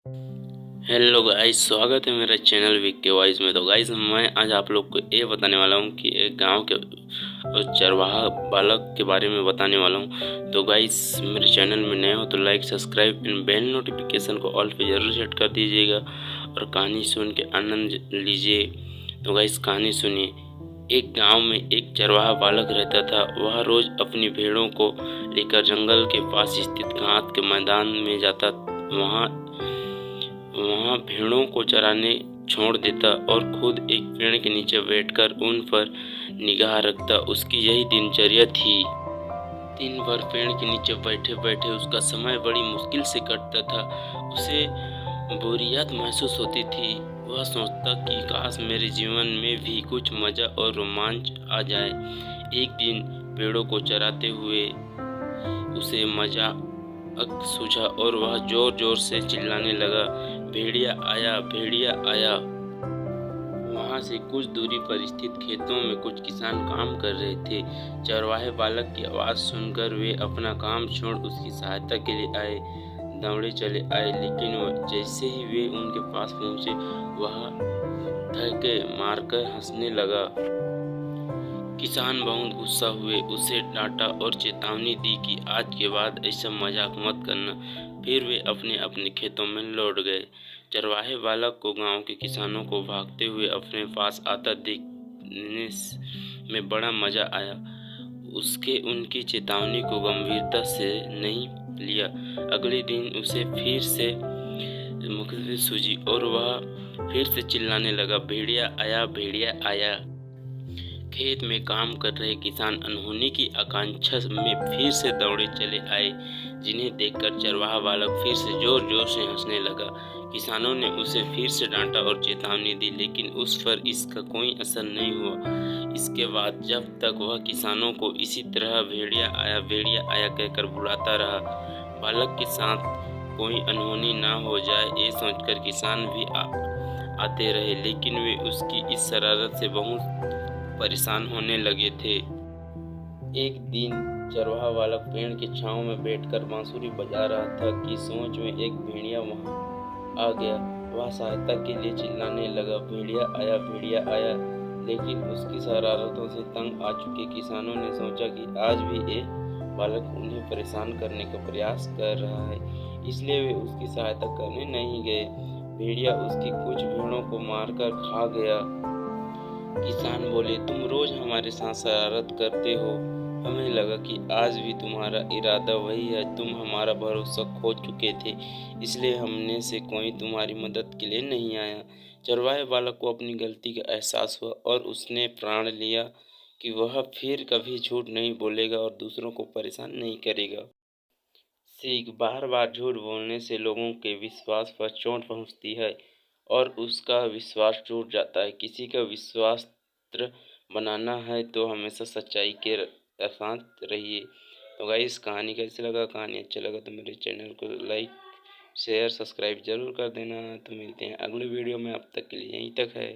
Hello guys, स्वागत है मेरे चैनल वीक के वॉइस में। तो गाइस, मैं आज आप लोग को ये बताने वाला हूँ कि एक गांव के चरवाहा बालक के बारे में बताने वाला हूँ। तो गाइस, मेरे चैनल में नए हो तो like, subscribe and bell notification को ऑल पे जरूर सेट कर दीजिएगा और कहानी सुन के आनंद लीजिए। तो गाइस, कहानी सुनिए। एक गांव में एक चरवाहा बालक रहता था। वह रोज अपनी भेड़ों को लेकर जंगल के पास स्थित घास के मैदान में जाता। वहाँ वहाँ भेड़ों को चराने छोड़ देता और खुद एक पेड़ के नीचे बैठकर उन पर निगाह रखता। उसकी यही दिनचर्या थी। दिन भर पेड़ के नीचे बैठे बैठे उसका समय बड़ी मुश्किल से कटता था। उसे बोरियत महसूस होती थी। वह सोचता कि काश मेरे जीवन में भी कुछ मजा और रोमांच आ जाए। एक दिन पेड़ों को चराते हुए उसे मजा सूझा और वह जोर जोर से चिल्लाने लगा, भेड़िया आया, भेड़िया आया। वहां से कुछ दूरी पर स्थित खेतों में कुछ किसान काम कर रहे थे। चरवाहे बालक की आवाज सुनकर वे अपना काम छोड़ उसकी सहायता के लिए आए। दौड़े चले आए, लेकिन जैसे ही वे उनके पास पहुंचे, वह धक्के मारकर हंसने लगा। किसान बहुत गुस्सा हुए, उसे डांटा और चेतावनी दी कि आज के बाद ऐसा मजाक मत करना। फिर वे अपने अपने खेतों में लौट गए। चरवाहे बालक को गांव के किसानों को भागते हुए अपने पास आता देखने में बड़ा मजा आया। उसके उनकी चेतावनी को गंभीरता से नहीं लिया। अगले दिन उसे फिर से मुश्किल सूझी और वह फिर से चिल्लाने लगा, भेड़िया आया, भेड़िया आया। खेत में काम कर रहे किसान अनहोनी की आकांक्षा में फिर से दौड़े चले आए, जिन्हें देखकर चरवाहा बालक फिर से जोर जोर से हंसने लगा। किसानों ने उसे फिर से डांटा और चेतावनी दी, लेकिन उस पर इसका कोई असर नहीं हुआ। इसके बाद जब तक वह किसानों को इसी तरह भेड़िया आया कहकर बुलाता रहा, बालक के साथ कोई अनहोनी ना हो जाए, ये सोचकर किसान भी आते रहे। लेकिन वे उसकी इस शरारत से बहुत परेशान होने लगे थे। एक दिन चरवाहा बालक पेड़ की छांव में बैठकर बांसुरी बजा रहा था कि सोच में एक भेड़िया वहां आ गया। वह सहायता के लिए चिल्लाने लगा, भेड़िया आया, भेड़िया आया। लेकिन उसकी शरारतों से तंग आ चुके किसानों ने सोचा कि आज भी ये बालक उन्हें परेशान करने का प्रयास कर रहा है, इसलिए वे उसकी सहायता करने नहीं गए। भेड़िया उसकी कुछ भेड़ों को मारकर खा गया। किसान बोले, तुम रोज हमारे साथ शरारत करते हो। हमें लगा कि आज भी तुम्हारा इरादा वही है। तुम हमारा भरोसा खो चुके थे, इसलिए हमने से कोई तुम्हारी मदद के लिए नहीं आया। चरवाहे बालक को अपनी गलती का एहसास हुआ और उसने प्रण लिया कि वह फिर कभी झूठ नहीं बोलेगा और दूसरों को परेशान नहीं करेगा। सीख, बार बार झूठ बोलने से लोगों के विश्वास पर चोट पहुंचती है और उसका विश्वास टूट जाता है। किसी का विश्वास बनाना है तो हमेशा सच्चाई के साथ रहिए। तो गाइस, कहानी कैसे लगा? कहानी अच्छा लगा तो मेरे चैनल को लाइक, शेयर, सब्सक्राइब जरूर कर देना। तो मिलते हैं अगले वीडियो में, अब तक के लिए यहीं तक है।